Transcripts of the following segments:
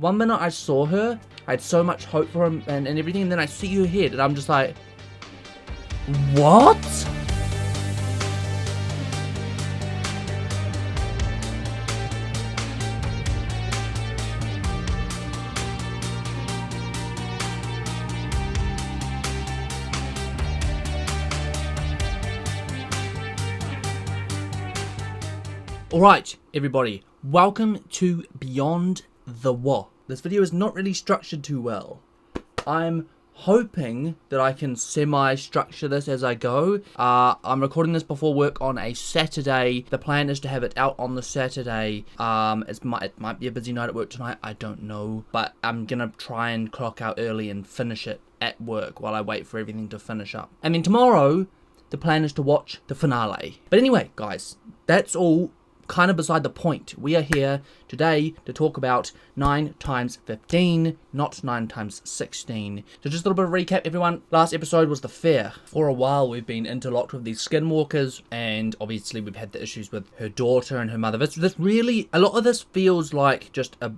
one minute I saw her, I had so much hope for him and everything, and then I see her head, and I'm just like, what? Alright, everybody, welcome to Beyond the What. This video is not really structured too well. I'm hoping that I can semi-structure this as I go. I'm recording this before work on a Saturday. The plan is to have it out on the Saturday. It might be a busy night at work tonight, I don't know. But I'm gonna try and clock out early and finish it at work while I wait for everything to finish up. And then tomorrow, the plan is to watch the finale. But anyway, guys, that's all kind of beside the point. We are here today to talk about 9 times 15, not 9 times 16. So just a little bit of recap, everyone. Last episode was the fair. For a while, we've been interlocked with these skinwalkers, and obviously we've had the issues with her daughter and her mother. This really, a lot of this feels like just a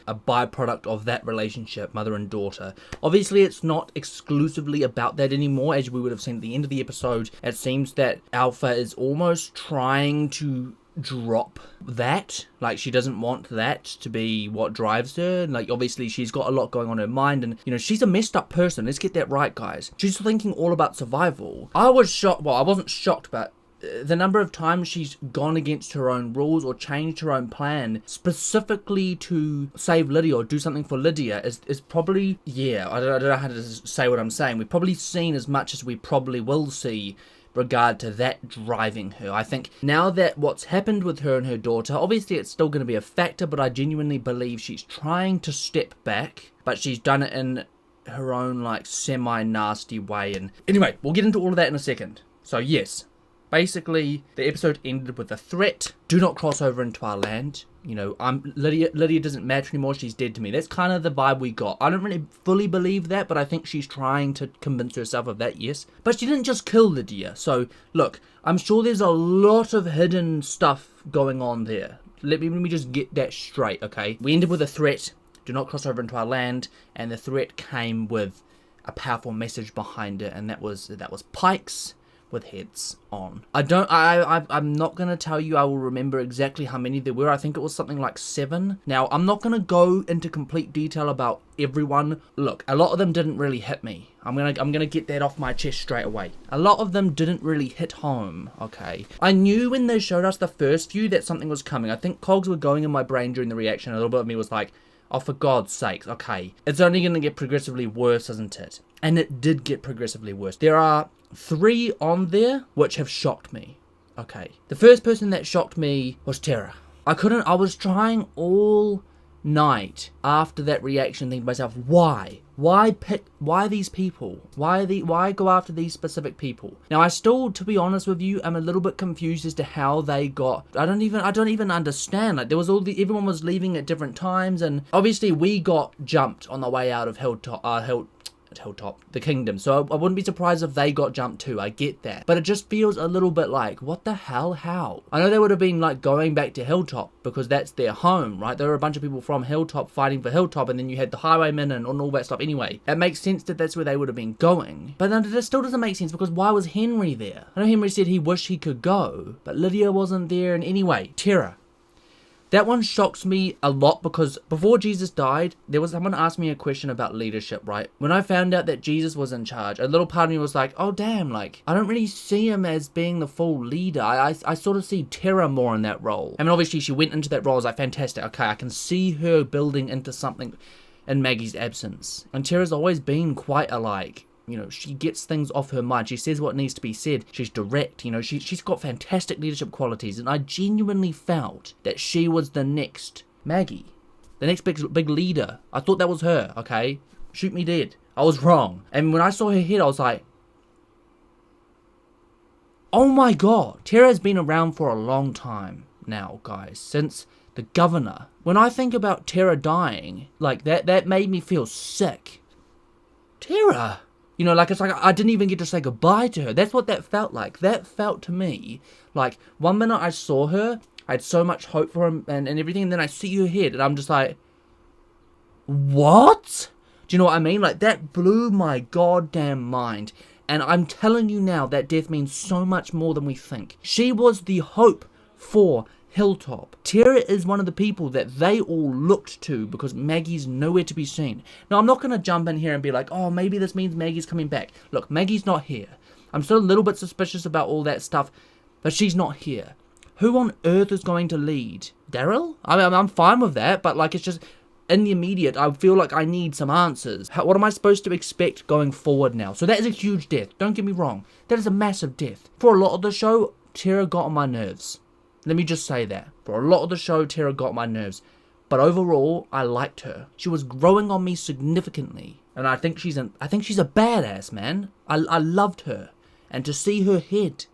byproduct of that relationship, mother and daughter. Obviously, it's not exclusively about that anymore, as we would have seen at the end of the episode. It seems that Alpha is almost trying to drop that, like she doesn't want that to be what drives her. Like, obviously she's got a lot going on in her mind, and you know, she's a messed up person. Let's get that right, guys. She's thinking all about survival. I was shocked, well, I wasn't shocked, but the number of times she's gone against her own rules or changed her own plan specifically to save Lydia or do something for Lydia is probably, yeah, I don't know how to say what I'm saying. We've probably seen as much as we probably will see regard to that driving her. I think now that what's happened with her and her daughter, obviously it's still going to be a factor, but I genuinely believe she's trying to step back, but she's done it in her own like semi-nasty way. And anyway, we'll get into all of that in a second. So yes, basically the episode ended with a threat: do not cross over into our land. You know, Lydia doesn't matter anymore, she's dead to me. That's kind of the vibe we got. I don't really fully believe that, but I think she's trying to convince herself of that, yes. But she didn't just kill Lydia, so look, I'm sure there's a lot of hidden stuff going on there. Let me just get that straight, okay? We ended with a threat: do not cross over into our land, and the threat came with a powerful message behind it, and that was pikes with heads on. I'm not gonna tell you I will remember exactly how many there were. I think it was something like 7. Now, I'm not gonna go into complete detail about everyone. Look, a lot of them didn't really hit me. I'm gonna get that off my chest straight away. A lot of them didn't really hit home, okay? I knew when they showed us the first few that something was coming. I think cogs were going in my brain during the reaction. A little bit of me was like, oh, for God's sakes, okay. It's only gonna get progressively worse, isn't it? And it did get progressively worse. There are 3 on there which have shocked me. Okay. The first person that shocked me was Tara. I was trying all night after that reaction thinking to myself, why? Why these people? Why go after these specific people? Now, I still, to be honest with you, I'm a little bit confused as to how they got. I don't even understand. Like, there was everyone was leaving at different times, and obviously we got jumped on the way out of the kingdom, so I wouldn't be surprised if they got jumped too. I get that, but it just feels a little bit like, what the hell, how? I know they would have been like going back to Hilltop because that's their home, right? There were a bunch of people from Hilltop fighting for Hilltop, and then you had the highwaymen and all that stuff. Anyway, it makes sense that that's where they would have been going, but then it still doesn't make sense because why was Henry there? I know Henry said he wished he could go, but Lydia wasn't there. And anyway, Tara. That one shocks me a lot because before Jesus died, there was someone asked me a question about leadership, right? When I found out that Jesus was in charge, a little part of me was like, oh damn, like, I don't really see him as being the full leader. I sort of see Tara more in that role. I mean, obviously she went into that role, I was like, fantastic, okay, I can see her building into something in Maggie's absence. And Tara's always been quite alike. You know, she gets things off her mind. She says what needs to be said. She's direct. You know, she's got fantastic leadership qualities. And I genuinely felt that she was the next Maggie. The next big leader. I thought that was her, okay? Shoot me dead. I was wrong. And when I saw her head, I was like, oh my God. Tara's been around for a long time now, guys. Since the governor. When I think about Tara dying, like, that made me feel sick. Tara! You know, like, it's like I didn't even get to say goodbye to her. That's what that felt like. That felt to me like one minute I saw her, I had so much hope for him and everything, and then I see her head, and I'm just like, what? Do you know what I mean? Like, that blew my goddamn mind. And I'm telling you now, that death means so much more than we think. She was the hope for Hilltop. Tara is one of the people that they all looked to because Maggie's nowhere to be seen. Now, I'm not going to jump in here and be like, oh, maybe this means Maggie's coming back. Look, Maggie's not here. I'm still a little bit suspicious about all that stuff, but she's not here. Who on earth is going to lead? Daryl? I mean, I'm fine with that, but like, it's just, in the immediate, I feel like I need some answers. What am I supposed to expect going forward now? So that is a huge death. Don't get me wrong. That is a massive death. For a lot of the show, Tara got on my nerves. Let me just say that. For a lot of the show, Tara got on my nerves. But overall, I liked her. She was growing on me significantly. And I think she's a badass, man. I loved her. And to see her head.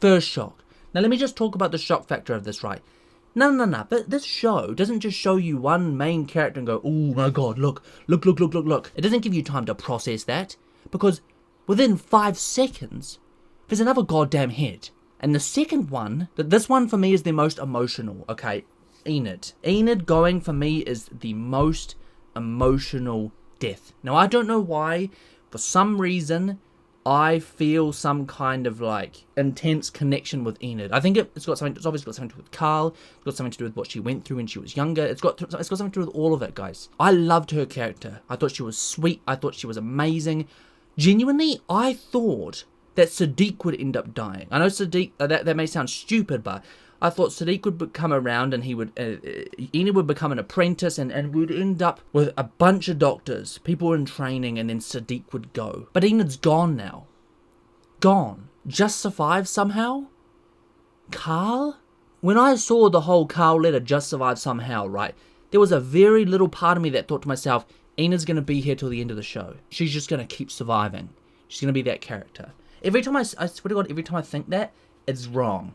First shock. Now let me just talk about the shock factor of this, right? No. But this show doesn't just show you one main character and go, oh my god, look. It doesn't give you time to process that. Because within 5 seconds, there's another goddamn head. And the second one, this one for me is the most emotional, okay? Enid. Enid going for me is the most emotional death. Now, I don't know why, for some reason, I feel some kind of, like, intense connection with Enid. I think it's obviously got something to do with Carl, it's got something to do with what she went through when she was younger, it's got something to do with all of it, guys. I loved her character. I thought she was sweet, I thought she was amazing. Genuinely, I thought that Sadiq would end up dying. I know Sadiq, that may sound stupid, but I thought Sadiq would come around and he would, Enid would become an apprentice and would end up with a bunch of doctors, people in training, and then Sadiq would go. But Enid's gone now. Gone. Just survived somehow? Carl? When I saw the whole Carl letter, just survived somehow, right, there was a very little part of me that thought to myself, Enid's going to be here till the end of the show. She's just going to keep surviving. She's going to be that character. Every time I swear to God, every time I think that, it's wrong.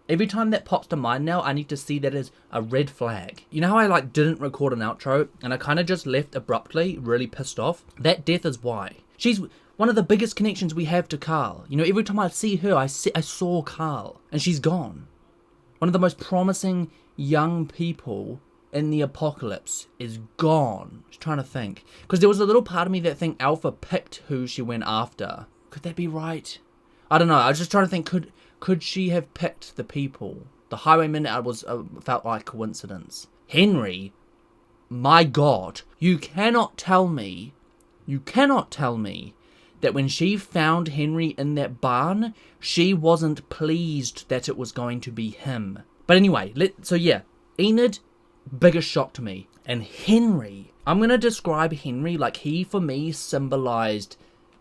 Every time that pops to mind now, I need to see that as a red flag. You know how I like didn't record an outro and I kind of just left abruptly, really pissed off? That death is why. She's one of the biggest connections we have to Carl. You know, every time I see her, I saw Carl and she's gone. One of the most promising young people in the apocalypse is gone. Just trying to think. Because there was a little part of me that think Alpha picked who she went after. Could that be right? I don't know. I was just trying to think, could she have picked the people? The Highwayman felt like coincidence. Henry, my God, you cannot tell me that when she found Henry in that barn, she wasn't pleased that it was going to be him. But anyway, so yeah, Enid, biggest shock to me. And Henry, I'm going to describe Henry like he, for me, symbolized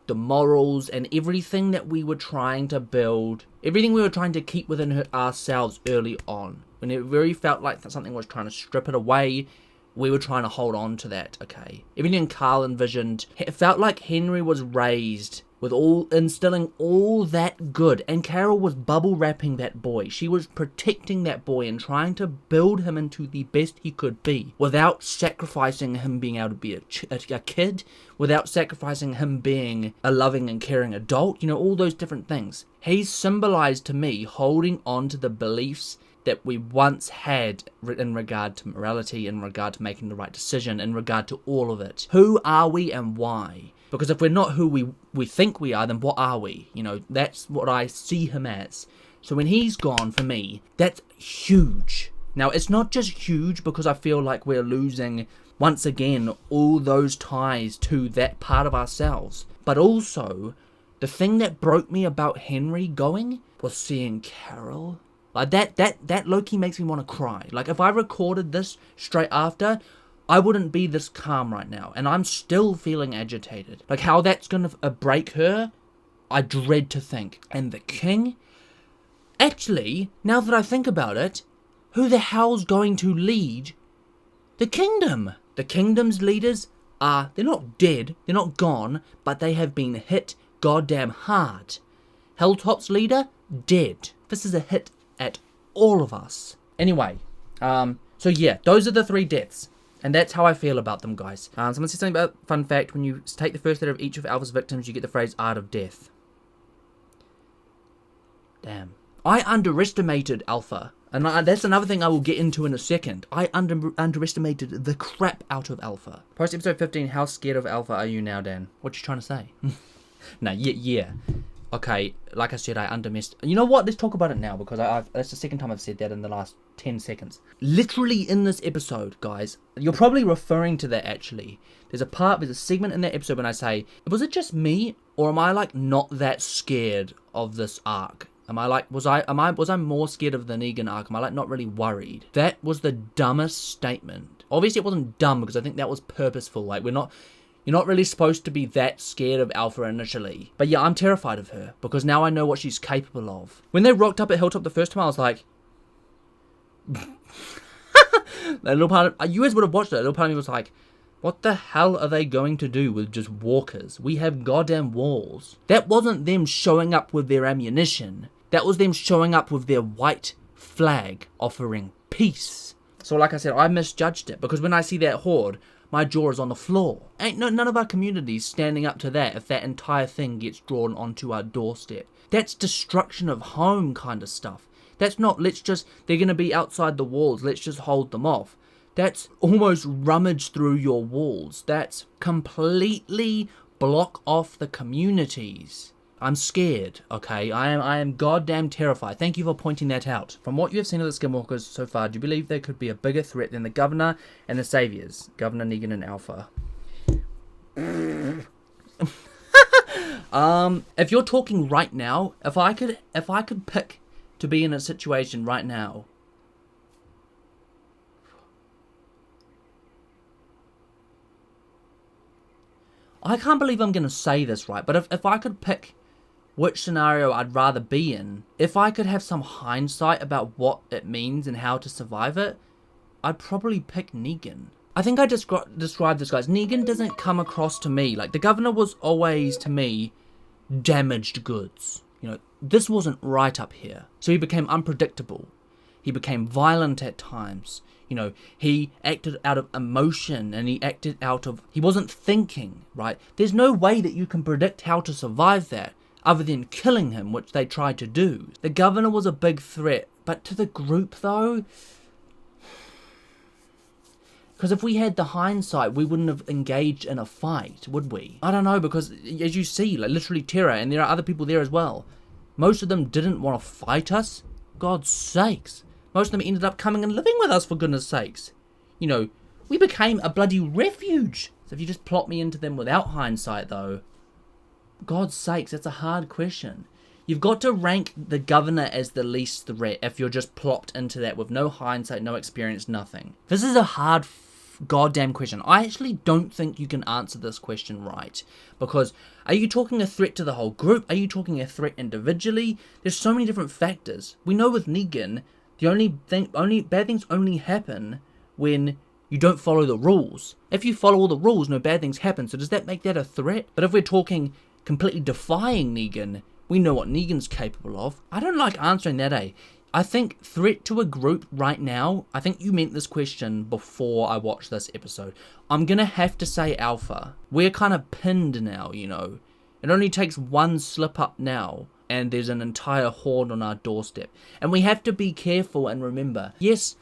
the morals and everything that we were trying to build, everything we were trying to keep within ourselves early on. When it really felt like that something was trying to strip it away, we were trying to hold on to that, okay? Everything Carl envisioned, it felt like Henry was raised with instilling all that good, and Carol was bubble wrapping that boy. She was protecting that boy and trying to build him into the best he could be without sacrificing him being able to be a kid, without sacrificing him being a loving and caring adult, you know, all those different things. He's symbolized to me holding on to the beliefs that we once had in regard to morality, in regard to making the right decision, in regard to all of it. Who are we and why? Because if we're not who we think we are, then what are we? You know, that's what I see him as. So when he's gone, for me, that's huge. Now, it's not just huge because I feel like we're losing, once again, all those ties to that part of ourselves. But also, the thing that broke me about Henry going was seeing Carol. Like, that low-key makes me want to cry. Like, if I recorded this straight after, I wouldn't be this calm right now, and I'm still feeling agitated. Like, how that's gonna break her, I dread to think. And the king? Actually, now that I think about it, who the hell's going to lead the kingdom? The kingdom's leaders they're not dead, they're not gone, but they have been hit goddamn hard. Hilltop's leader, dead. This is a hit at all of us. Anyway, so yeah, those are the 3 deaths. And that's how I feel about them, guys. Someone said something about, fun fact, when you take the first letter of each of Alpha's victims, you get the phrase art of death. Damn. I underestimated Alpha. And that's another thing I will get into in a second. I underestimated the crap out of Alpha. Post episode 15, how scared of Alpha are you now, Dan? What you trying to say? No, yeah. Okay, like I said, I underestimated. You know what? Let's talk about it now, because that's the second time I've said that in the last 10 seconds. Literally in this episode, guys, you're probably referring to that actually. There's a segment in that episode when I say, was it just me, or am I like not that scared of this arc? Am I like, was I more scared of the Negan arc? Am I like not really worried? That was the dumbest statement. Obviously it wasn't dumb, because I think that was purposeful. Like, you're not really supposed to be that scared of Alpha initially. But yeah, I'm terrified of her, because now I know what she's capable of. When they rocked up at Hilltop the first time, I was like, that little part of, you guys would have watched it, a little part of me was like, what the hell are they going to do with just walkers? We have goddamn walls. That wasn't them showing up with their ammunition. That was them showing up with their white flag offering peace. So like I said, I misjudged it, because when I see that horde, my jaw is on the floor. None of our communities standing up to that if that entire thing gets drawn onto our doorstep. That's destruction of home kind of stuff. That's not, they're going to be outside the walls, let's just hold them off. That's almost rummage through your walls. That's completely block off the communities. I'm scared, okay? I am goddamn terrified. Thank you for pointing that out. From what you have seen of the Skinwalkers so far, do you believe there could be a bigger threat than the Governor and the Saviors? Governor, Negan, and Alpha. If you're talking right now, if I could pick to be in a situation right now, I can't believe I'm going to say this, right? But if I could pick which scenario I'd rather be in, if I could have some hindsight about what it means and how to survive it, I'd probably pick Negan. I think I described this, guys. Negan doesn't come across to me, like, the Governor was always, to me, damaged goods. You know, this wasn't right up here. So he became unpredictable. He became violent at times. You know, he acted out of emotion, and he wasn't thinking, right? There's no way that you can predict how to survive that, other than killing him, which they tried to do. The Governor was a big threat, but to the group though, because if we had the hindsight, we wouldn't have engaged in a fight, would we? I don't know, because as you see, like, literally Terra, and there are other people there as well, most of them didn't want to fight us. God's sakes. Most of them ended up coming and living with us, for goodness sakes. You know, we became a bloody refuge. So if you just plot me into them without hindsight though, God's sakes, that's a hard question. You've got to rank the Governor as the least threat if you're just plopped into that with no hindsight, no experience, nothing. This is a hard goddamn question. I actually don't think you can answer this question right. Because are you talking a threat to the whole group? Are you talking a threat individually? There's so many different factors. We know with Negan, the bad things only happen when you don't follow the rules. If you follow all the rules, no bad things happen. So does that make that a threat? But if we're talking completely defying Negan, we know what Negan's capable of. I don't like answering that, I think threat to a group right now, I think you meant this question before I watched this episode. I'm gonna have to say Alpha. We're kind of pinned now, you know. It only takes one slip up now, and there's an entire horde on our doorstep. And we have to be careful and remember, yes,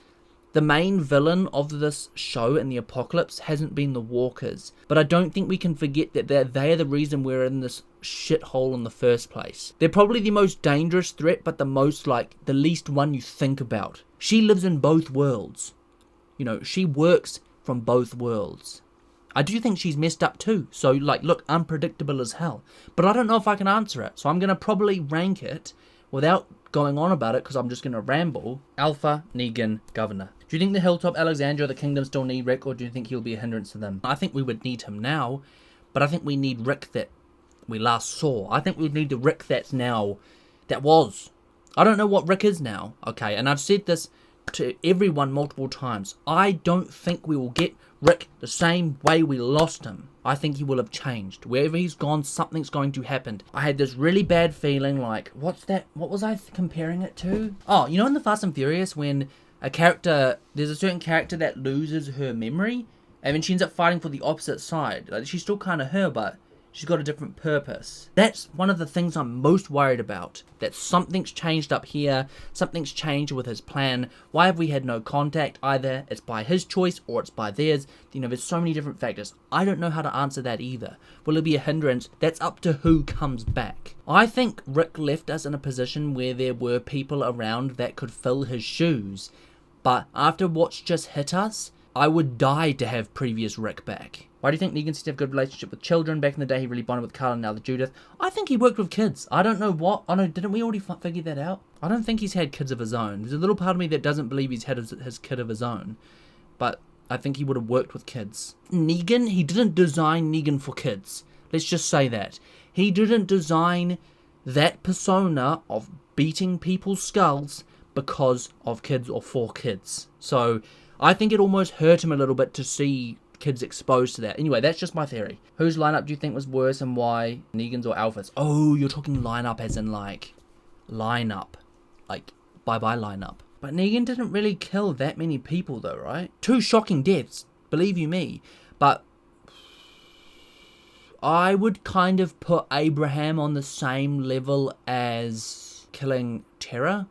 the main villain of this show in the apocalypse hasn't been the walkers, but I don't think we can forget that they are the reason we're in this shithole in the first place. They're probably the most dangerous threat, but the least one you think about. She lives in both worlds. You know, she works from both worlds. I do think she's messed up too, so like, look, unpredictable as hell. But I don't know if I can answer it, so I'm going to probably rank it without going on about it, because I'm just going to ramble. Alpha, Negan, Governor. Do you think the Hilltop, Alexandria, the Kingdom still need Rick, or do you think he'll be a hindrance to them? I think we would need him now, but I think we need Rick that we last saw. I think we need the Rick that's now, that was. I don't know what Rick is now, okay? And I've said this to everyone multiple times. I don't think we will get Rick the same way we lost him. I think he will have changed. Wherever he's gone, something's going to happen. I had this really bad feeling like, what's that? What was I comparing it to? Oh, you know in the Fast and Furious when there's a certain character that loses her memory, and then she ends up fighting for the opposite side. Like, she's still kind of her, but She's got a different purpose. That's one of the things I'm most worried about. That something's changed up here. Something's changed with his plan. Why have we had no contact? Either it's by his choice or it's by theirs. You know, there's so many different factors. I don't know how to answer that either. Will it be a hindrance? That's up to who comes back. I think Rick left us in a position where there were people around that could fill his shoes. But after what's just hit us, I would die to have previous Rick back. Why do you think Negan seems to have a good relationship with children? Back in the day, he really bonded with Carl and now the Judith. I think he worked with kids. I don't know what. Oh no, didn't we already figure that out? I don't think he's had kids of his own. There's a little part of me that doesn't believe he's had his kid of his own. But I think he would have worked with kids. Negan, he didn't design Negan for kids. Let's just say that. He didn't design that persona of beating people's skulls because of kids or for kids. So I think it almost hurt him a little bit to see kids exposed to that. Anyway, that's just my theory. Whose lineup do you think was worse and why? Negan's or Alpha's? Oh, you're talking lineup as in like lineup. Like bye-bye lineup. But Negan didn't really kill that many people though, right? 2 shocking deaths, believe you me. But I would kind of put Abraham on the same level as killing Tara.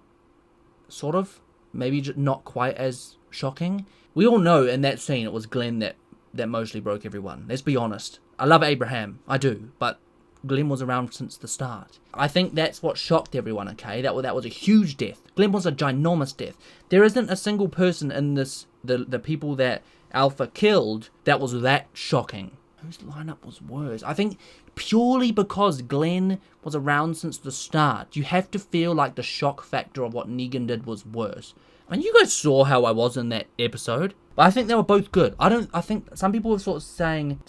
Sort of. Maybe just not quite as shocking. We all know in that scene it was Glenn that mostly broke everyone. Let's be honest. I love Abraham. I do. But Glenn was around since the start. I think that's what shocked everyone, okay? That was a huge death. Glenn was a ginormous death. There isn't a single person in this, the people that Alpha killed, that was that shocking. Whose lineup was worse? I think purely because Glenn was around since the start, you have to feel like the shock factor of what Negan did was worse. And you guys saw how I was in that episode. But I think they were both good. I think some people were sort of saying,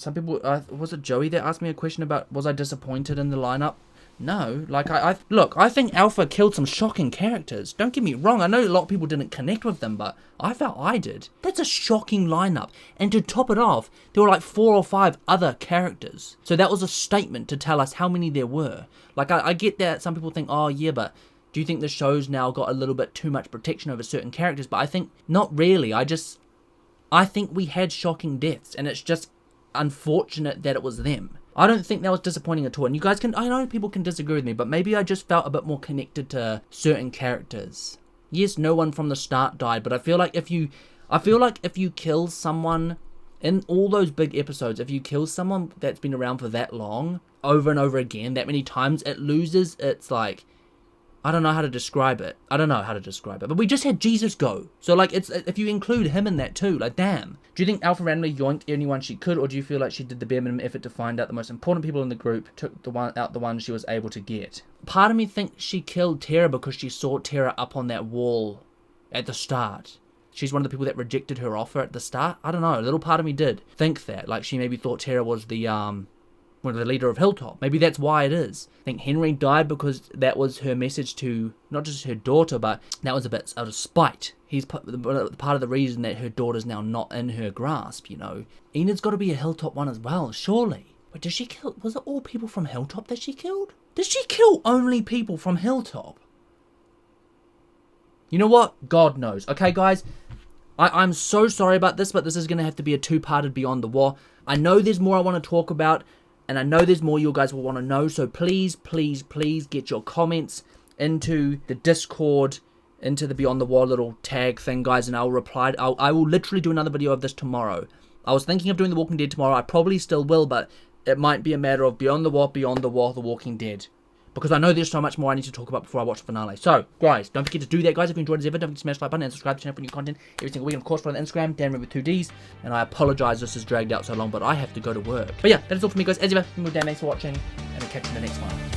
was it Joey that asked me a question about, was I disappointed in the lineup? No, like look, I think Alpha killed some shocking characters. Don't get me wrong, I know a lot of people didn't connect with them, but I felt I did. That's a shocking lineup. And to top it off, there were like 4 or 5 other characters. So that was a statement to tell us how many there were. Like, I get that some people think, oh yeah, but do you think the show's now got a little bit too much protection over certain characters? But I think, not really. I think we had shocking deaths, and it's just unfortunate that it was them. I don't think that was disappointing at all. And you guys I know people can disagree with me, but maybe I just felt a bit more connected to certain characters. Yes, no one from the start died, but I feel like if you kill someone in all those big episodes, if you kill someone that's been around for that long, over and over again, that many times, it loses its like, I don't know how to describe it. But we just had Jesus go. So, like, it's if you include him in that too, like, damn. Do you think Alpha randomly yoinked anyone she could, or do you feel like she did the bare minimum effort to find out the most important people in the group, took the one she was able to get? Part of me thinks she killed Tara because she saw Tara up on that wall at the start. She's one of the people that rejected her offer at the start. I don't know. A little part of me did think that. Like, she maybe thought Tara was the leader of Hilltop. Maybe that's why it is. I think Henry died because that was her message to not just her daughter, but that was a bit out of spite. He's part of the reason that her daughter's now not in her grasp, you know. Enid's got to be a Hilltop one as well, surely. But did she kill... Was it all people from Hilltop that she killed? Did she kill only people from Hilltop? You know what? God knows. Okay, guys, I'm so sorry about this, but this is going to have to be a 2-parted Beyond the War. I know there's more I want to talk about, and I know there's more you guys will want to know, so please, please, please get your comments into the Discord, into the Beyond the War little tag thing, guys, and I'll reply. I will literally do another video of this tomorrow. I was thinking of doing The Walking Dead tomorrow. I probably still will, but it might be a matter of Beyond the War, The Walking Dead. Because I know there's so much more I need to talk about before I watch the finale. So, guys, don't forget to do that, guys. If you enjoyed this video, don't forget to smash the like button and subscribe to the channel for new content every single week. And of course, follow the Instagram, Dan with 2 Ds. And I apologize this has dragged out so long, but I have to go to work. But yeah, that is all for me, guys. As ever, I'm Dan. Thanks for watching, and I'll catch you in the next one.